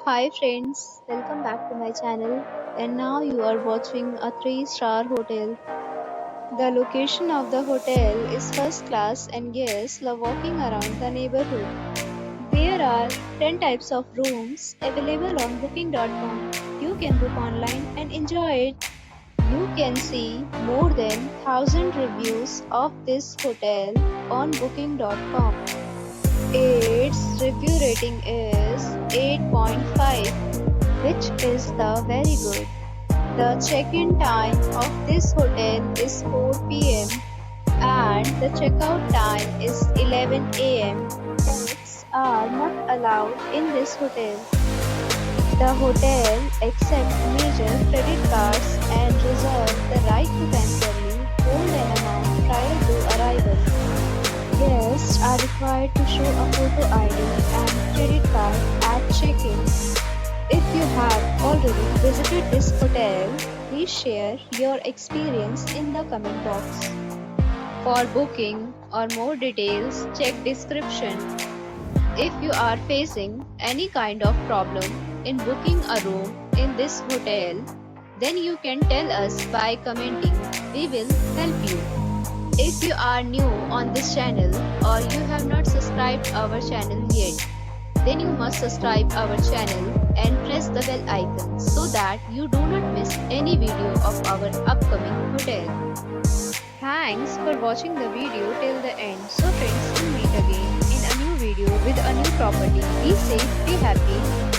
Hi friends, welcome back to my channel. And now you are watching a 3-star hotel. The location of the hotel is first class and guests love walking around the neighborhood. There are 10 types of rooms available on booking.com. You can book online and enjoy it. You can see more than 1000 reviews of this hotel on booking.com. Its review rating is 8.5, which is the very good. The check-in time of this hotel is 4 p.m. and the checkout time is 11 a.m. Pets are not allowed in this hotel. The hotel accepts major credit cards and reserves the right to temporarily hold an amount prior to arrival. Guests are required to show a photo ID and credit card at check-in. If you have already visited this hotel, please share your experience in the comment box. For booking or more details, check description. If you are facing any kind of problem in booking a room in this hotel, then you can tell us by commenting. We will help you. If you are new on this channel or you have not subscribed our channel yet, then you must subscribe our channel and press the bell icon so that you do not miss any video of our upcoming hotel. Thanks for watching the video till the end. So friends, we'll meet again in a new video with a new property. Be safe, be happy.